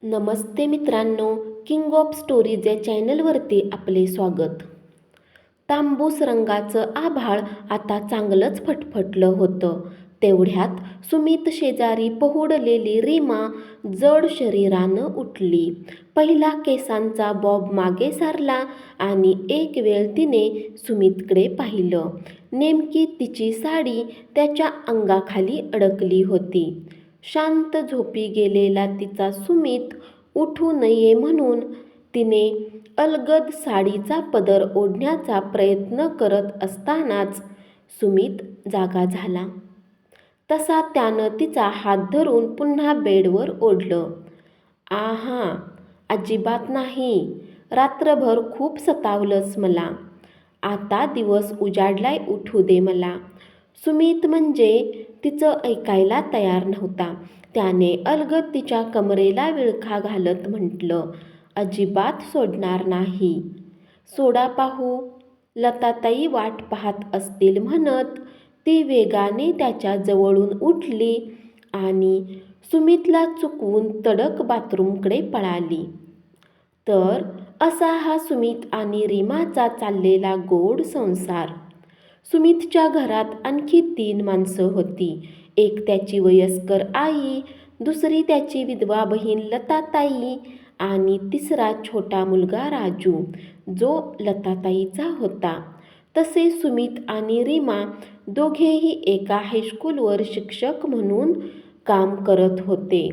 नमस्ते मित्रांनो, king of stories या चॅनलवरती आपले स्वागत. तांबूस रंगाचं आभाळ आता चांगलंच फटफटलं होतं. तेवढ्यात सुमित शेजारी पहुडलेली रीमा जड शरीरानं उठली. पहिला केसांचा बॉब मागे सारला आणि एक वेळ तिने सुमितकडे पाहिलं. नेमकी तिची साडी त्याच्या अंगाखाली अडकली होती. शांत झोपी गेलेला तिचा सुमित उठू नये म्हणून तिने अलगद साडीचा पदर ओढण्याचा प्रयत्न करत असतानाच सुमित जागा झाला. तसा त्यानं तिचा हात धरून पुन्हा बेडवर ओढलं. आहा, अजिबात नाही. रात्रभर खूप सतावलंस मला. आता दिवस उजाडलाय, उठू दे मला. सुमित म्हणजे तिचं ऐकायला तयार नव्हता. त्याने अलगद तिच्या कमरेला विळखा घालत म्हटलं, अजिबात सोडणार नाही. सोडा पाहू. लताताई वाट पाहत असतील म्हणत ती वेगाने त्याच्या जवळून उठली आणि सुमितला चुकवून तडक बाथरूमकडे पळाली. तर असा हा सुमित आणि रीमाचा चाललेला गोड संसार. सुमितच्या घरात आणखी 3 माणसं होती. एक त्याची वयस्कर आई, दुसरी त्याची विधवा बहीण लताताई आणि तिसरा छोटा मुलगा राजू, जो लताताईचा होता. तसे सुमित आणि रीमा दोघेही एका हायस्कूलवर शिक्षक म्हणून काम करत होते.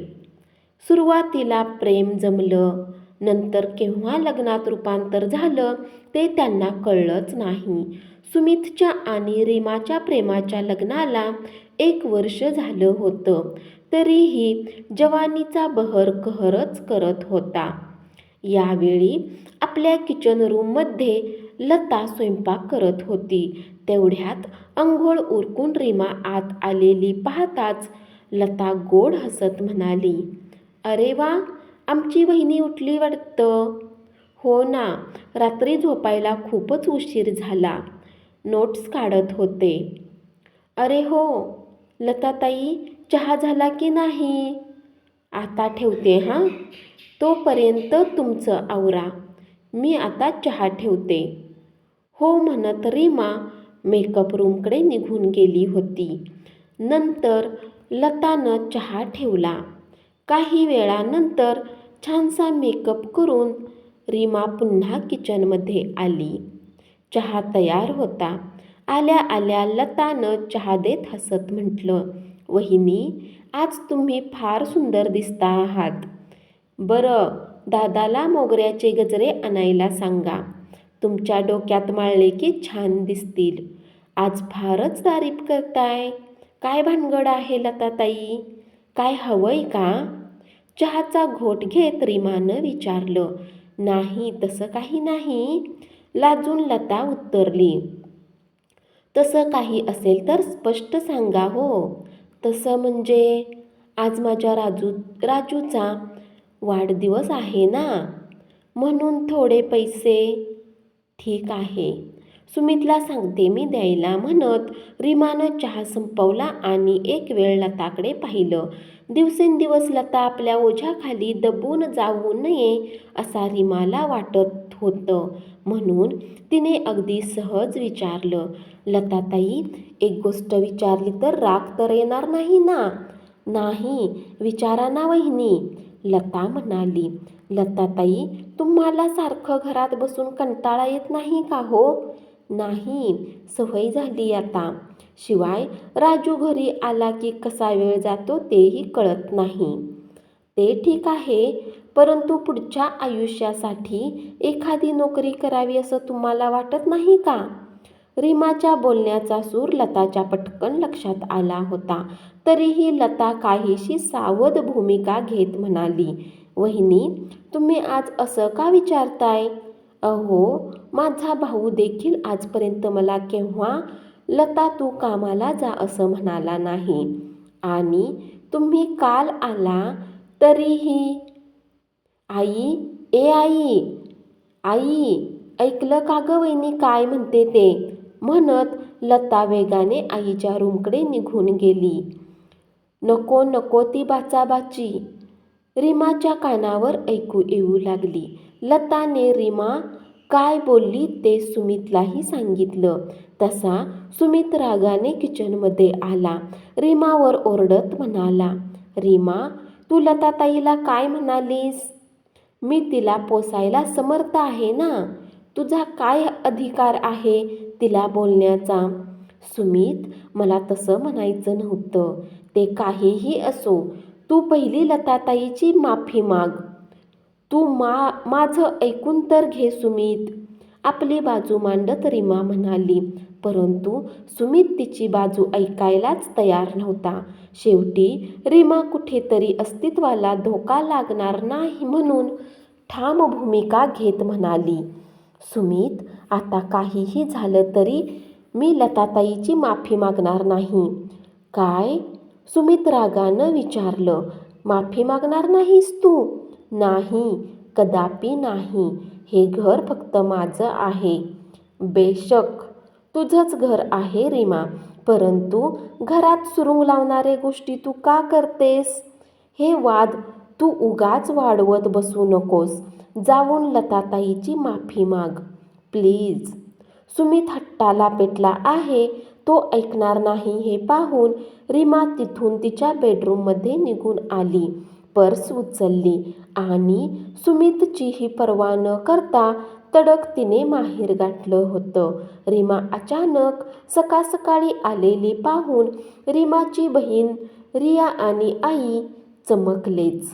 सुरुवातीला प्रेम जमलं, नंतर केव्हा लग्नात रूपांतर झालं ते त्यांना कळलंच नाही. सुमितच्या आणि रीमाच्या प्रेमाच्या लग्नाला 1 वर्ष झालं होतं, तरीही जवानीचा बहर कहरच करत होता. यावेळी आपल्या किचन रूममध्ये लता स्वयंपाक करत होती. तेवढ्यात अंघोळ उरकून रीमा आत आलेली पाहताच लता गोड हसत म्हणाली, अरे वा, आमची वहिनी उठली वाटतं. हो ना, रात्री झोपायला खूपच उशीर झाला. नोट्स काढत होते. अरे हो, लताताई, चहा झाला की नाही? आता ठेवते हां. तोपर्यंत तुमचं आवरा. मी आता चहा ठेवते. हो म्हणत रीमा मेकअप रूमकडे निघून गेली होती. नंतर लतानं चहा ठेवला. काही वेळानंतर छानसा मेकअप करून रीमा पुन्हा किचनमध्ये आली. चहा तयार होता. आल्या आल्या लतानं चहा देत हसत म्हटलं, वहिनी, आज तुम्ही फार सुंदर दिसता आहात. बरं, दादाला मोगऱ्याचे गजरे आणायला सांगा. तुमच्या डोक्यात माळले की छान दिसतील. आज फारच तारीफ करताय. काय भानगड आहे लताताई? काय हवंय का? चहाचा घोट घेत रीमानं विचारलं. नाही, तसं काही नाही, लाजून लता उत्तरली. तसं काही असेल तर स्पष्ट सांगा हो. तसं म्हणजे आज माझ्या राजूचा वाढदिवस आहे ना, म्हणून थोडे पैसे. ठीक आहे, सुमितला सांगते मी द्यायला म्हणत रीमानं चहा संपवला आणि एक वेळ लताकडे पाहिलं. दिवसेंदिवस लता आपल्या ओझ्याखाली दबून जाऊ नये असा रीमाला वाटत होतं, म्हणून तिने अगदी सहज विचारलं, लताताई, एक गोष्ट विचारली तर राग तर येणार नाही ना? नाही, विचारा ना वहिनी, लता म्हणाली. लताताई, तुम्हाला सारखं घरात बसून कंटाळा येत नाही का हो? नाही, सवय झाली आता. शिवाय राजू घरी आला की कसा वेळ जातो तेही कळत नाही. ते ठीक आहे, परंतु पुढच्या आयुष्यासाठी एखादी नोकरी करावी असं तुम्हाला वाटत नाही का? रीमाच्या बोलण्याचा सूर लताच्या पटकन लक्षात आला होता. तरीही लता काहीशी सावध भूमिका घेत म्हणाली, वहिनी, तुम्ही आज असं का विचारताय? अहो, माझा भाऊ देखील आजपर्यंत मला केव्हा लता तू कामाला जा असं म्हणाला नाही. आणि तुम्ही काल आला तरीही. आई, आई, आई, ऐकलं का गं वहिनी काय म्हणते ते? म्हणत लता वेगाने आईच्या रूमकडे निघून गेली. नको नको ती बाचाबाची. रीमाच्या कानावर ऐकू येऊ लागली. लताने रीमा काय बोलली ते सुमितलाही सांगितलं. तसा सुमित रागाने किचनमध्ये आला. रीमावर ओरडत म्हणाला, रीमा, तू लताताईला काय म्हणालीस? मी तिला पोसायला समर्थ आहे ना. तुझा काय अधिकार आहे तिला बोलण्याचा? सुमित, मला तसं म्हणायचं नव्हतं. ते काहीही असो, तू पहिली लताताईची माफी माग. तू माझं ऐकून तर घे सुमित. आपली बाजू मांडत रीमा म्हणाली. परंतु सुमित तिची बाजू ऐकायलाच तयार नव्हता. शेवटी रीमा कुठेतरी अस्तित्वाला धोका लागणार नाही म्हणून ठाम भूमिका घेत म्हणाली, सुमित, आता काहीही झालं तरी मी लताताईची माफी मागणार नाही. काय? सुमित रागानं विचारलं. माफी मागणार नाहीस तू? नाही, कदापि नाही. हे घर फक्त माझं आहे. बेशक तुझंच घर आहे रीमा, परंतु घरात सुरुंग लावणारे गोष्टी तू का करतेस? हे वाद तू उगाच वाढवत बसू नकोस. जाऊन लताताईची माफी माग प्लीज. सुमित हट्टाला पेटला आहे. तो ऐकणार नाही हे पाहून रीमा तिथून तिच्या बेडरूममध्ये निघून आली. पर्स उचलली आणि सुमितचीही पर्वा न करता तडक तिने माहेर गाठलं होतं. रीमा अचानक सकाळ सकाळी आलेली पाहून रीमाची बहीण रिया आणि आई चमकलेच.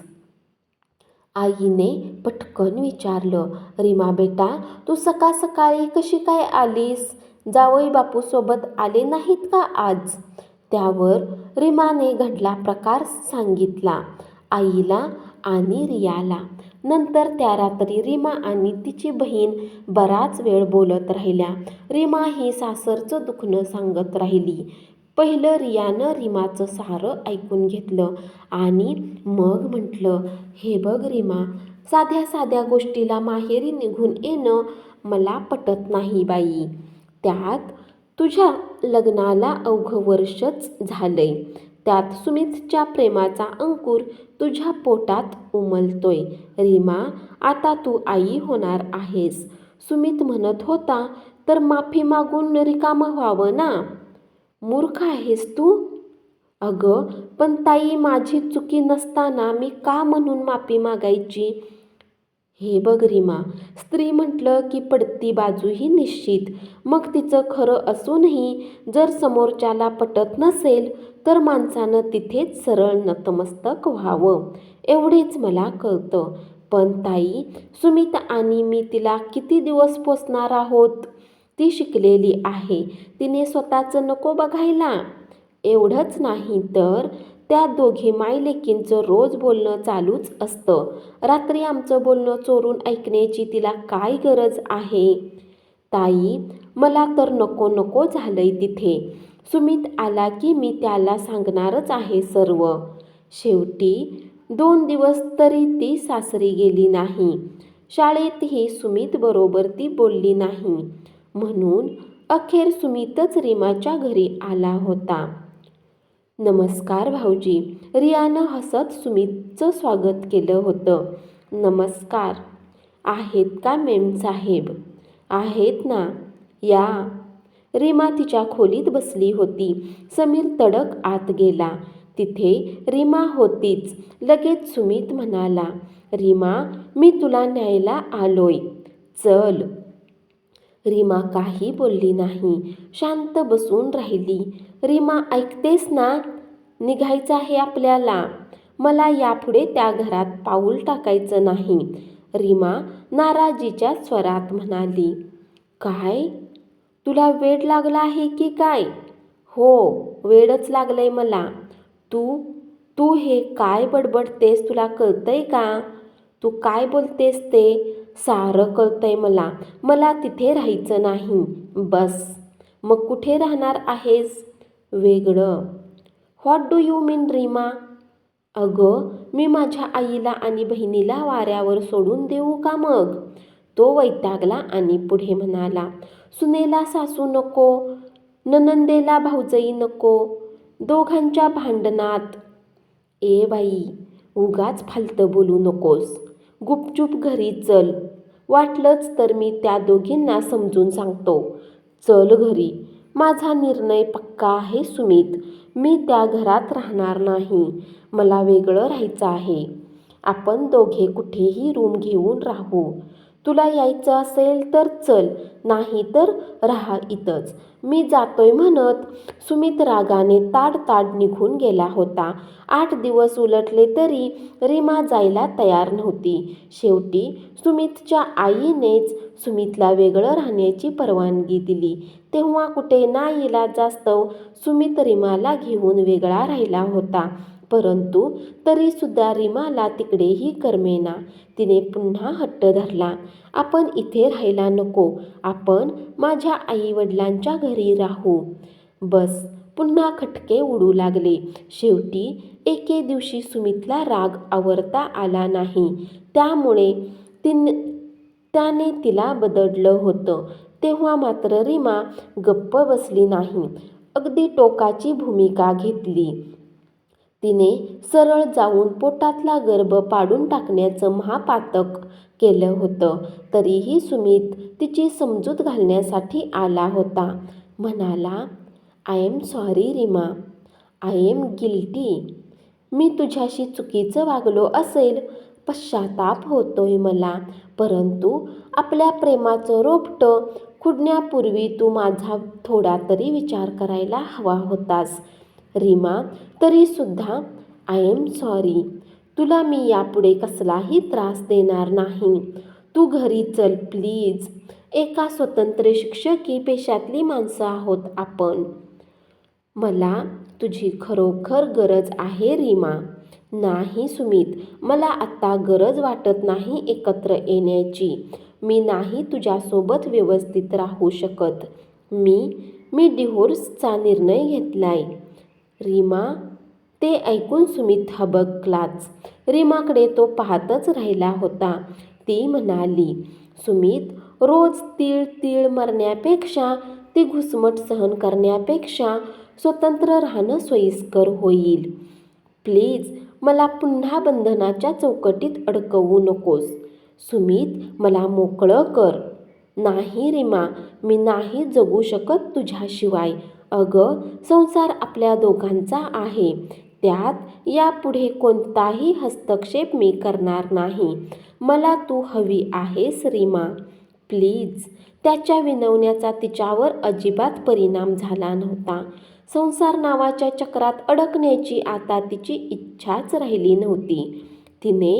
आईने पटकन विचारलं, रीमा बेटा, तू सकाळ सकाळी कशी काय आलीस? जावई बापूसोबत आले नाहीत का आज? त्यावर रीमाने घडला प्रकार सांगितला आईला आणि रियाला. नंतर त्या रात्री रीमा आणि तिची बहीण बराच वेळ बोलत राहिल्या. रीमा ही सासरचं दुखणं सांगत राहिली. पहिलं रियानं रीमाचं सारं ऐकून घेतलं आणि मग म्हटलं, हे बघ रीमा, साध्या साध्या गोष्टीला माहेरी निघून येणं मला पटत नाही बाई. त्यात तुझ्या लग्नाला अवघं वर्षच झालंय. त्यात सुमितच्या प्रेमाचा अंकुर तुझ्या पोटात उमलतोय. रीमा, आता तू आई होणार आहेस. सुमित म्हणत होता तर माफी मागून रिकामं व्हावं ना. मूर्ख आहेस तू? अगं पण ताई, माझी चुकी नसताना मी का म्हणून माफी मागायची? हे बघ रीमा, स्त्री म्हटलं की पडती बाजूही निश्चित. मग तिचं खरं असूनही जर समोरच्याला पटत नसेल तर माणसानं तिथेच सरळ नतमस्तक व्हावं, एवढेच मला कळतं. पण ताई, सुमित आणि मी तिला किती दिवस पोसणार आहोत? ती शिकलेली आहे, तिने स्वतःचं नको बघायला? एवढंच नाही तर त्या दोघी मायलेकींचं रोज बोलणं चालूच असतं. रात्री आमचं बोलणं चोरून ऐकण्याची तिला काय गरज आहे? ताई, मला तर नको नको झालंय तिथे. सुमित आला की मी त्याला सांगणारच आहे सर्व. शेवटी 2 दिवस तरी ती सासरी गेली नाही. शाळेतही सुमित बरोबर ती बोलली नाही. म्हणून अखेर सुमितच रीमाच्या घरी आला होता. नमस्कार भाऊजी. रियानं हसत सुमितचं स्वागत केलं होतं. नमस्कार. आहेत का मेमसाहेब? आहेत ना, या. रीमा तिच्या खोलीत बसली होती. समीर तडक आत गेला. तिथे रीमा होतीच. लगेच सुमित म्हणाला, रीमा, मी तुला न्यायला आलोय, चल. रीमा काही बोलली नाही, शांत बसून राहिली. रीमा, ऐकतेस ना? निघायचं आहे आपल्याला. मला यापुढे त्या घरात पाऊल टाकायचं नाही. रीमा नाराजीच्या स्वरात म्हणाली. काय? तुला वेड लागलं आहे की काय? हो, वेडच लागलंय मला. तू तू हे काय बडबडतेस तुला कळतंय का? तू काय बोलतेस ते सारं कळतंय मला. मला तिथे राहायचं नाही. बस. मग कुठे राहणार आहेस? वेगळं. व्हॉट डू यू मीन रीमा? अगं, मी माझ्या आईला आणि बहिणीला वाऱ्यावर सोडून देऊ का मग? तो वैतागला आणि पुढे म्हणाला, सुनेला सासू नको, नणंदेला भाऊजई नको, दोघांच्या भांडणात. ए बाई, उगाच फालतं बोलू नकोस. गुपचूप घरी चल. वाटलंच तर मी त्या दोघींना समजून सांगतो. चल घरी. माझा निर्णय पक्का आहे सुमित. मी त्या घरात राहणार नाही. मला वेगळं राहायचं आहे. आपण दोघे कुठेही रूम घेऊन राहू. तुला यायचं असेल तर चल, नाही तर राहा इथंच. मी जातोय म्हणत सुमित रागाने ताड निघून गेला होता. 8 दिवस उलटले तरी रीमा जायला तयार नव्हती. शेवटी सुमितच्या आईनेच सुमितला वेगळं राहण्याची परवानगी दिली. तेव्हा कुठे नाईलाजास्तव सुमित रीमाला घेऊन वेगळा राहिला होता. परंतु तरीसुद्धा रीमाला तिकडेही करमेना. तिने पुन्हा हट्ट धरला. आपण इथे राहायला नको. आपण माझ्या आईवडिलांच्या घरी राहू. बस पुन्हा खटके उडू लागले. शेवटी एके दिवशी सुमितला राग आवरता आला नाही. त्यामुळे त्याने तिला बदडलं होतं. तेव्हा मात्र रीमा गप्प बसली नाही. अगदी टोकाची भूमिका घेतली. तिने सरळ जाऊन पोटातला गर्भ पाडून टाकण्याचं महापातक केलं होतं. तरीही सुमित तिची समजूत घालण्यासाठी आला होता. म्हणाला, I am sorry Reema. I am guilty. मी तुझ्याशी चुकीचं वागलो असेल. पश्चाताप होतोय मला. परंतु आपल्या प्रेमाचं रोपटं खुडण्यापूर्वी तू माझा थोडा तरी विचार करायला हवा होतास. रीमा, तरीसुद्धा आय एम सॉरी. तुला मी यापुढे कसलाही त्रास देणार नाही. तू घरी चल प्लीज. एका स्वतंत्र शिक्षकी पेशातली माणसं आहोत आपण. मला तुझी खरोखर गरज आहे रीमा. नाही सुमित, मला आत्ता गरज वाटत नाही एकत्र येण्याची. मी नाही तुझ्यासोबत व्यवस्थित राहू शकत. मी डिव्होर्सचा निर्णय घेतलाय. रीमा, ते ऐकून सुमित हबकलाच. रीमाकडे तो पाहतच राहिला होता. ती म्हणाली, सुमित, रोज तीळ मरण्यापेक्षा, ती घुसमट सहन करण्यापेक्षा स्वतंत्र राहणं सोयीस्कर होईल. प्लीज मला पुन्हा बंधनाच्या चौकटीत अडकवू नकोस. सुमित, मला मोकळं कर. नाही रीमा, मी नाही जगू शकत तुझ्याशिवाय. अगं, संसार आपल्या दोघांचा आहे. त्यात यापुढे कोणताही हस्तक्षेप मी करणार नाही. मला तू हवी आहेस रीमा. प्लीज. त्याच्या विनवण्याचा तिच्यावर अजिबात परिणाम झाला नव्हता. संसार नावाच्या चक्रात अडकण्याची आता तिची इच्छाच राहिली नव्हती. तिने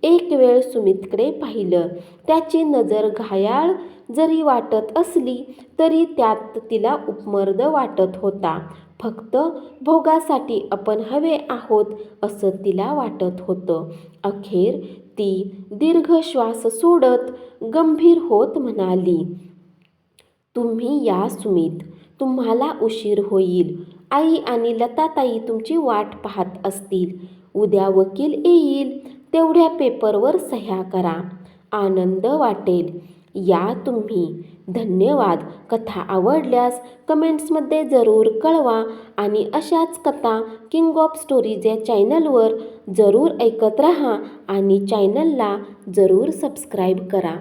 एक वेळ सुमितकडे पाहिलं. त्याची नजर घायाळ जरी वाटत असली तरी त्यात तिला उपमर्द वाटत होता. फक्त भोगासाठी आपण हवे आहोत असं तिला वाटत होतं. अखेर ती दीर्घ श्वास सोडत गंभीर होत म्हणाली, तुम्ही या सुमित. तुम्हाला उशीर होईल. आई आणि लताताई तुमची वाट पाहत असतील. उद्या वकील येईल. तेवढ्या पेपरवर सह्या करा. आनंद वाटेल. या तुम्ही. धन्यवाद. कथा आवडल्यास कमेंट्समध्ये जरूर कळवा आणि अशाच कथा किंग ऑफ स्टोरीज या चॅनलवर जरूर ऐकत राहा आणि चॅनलला जरूर सबस्क्राईब करा.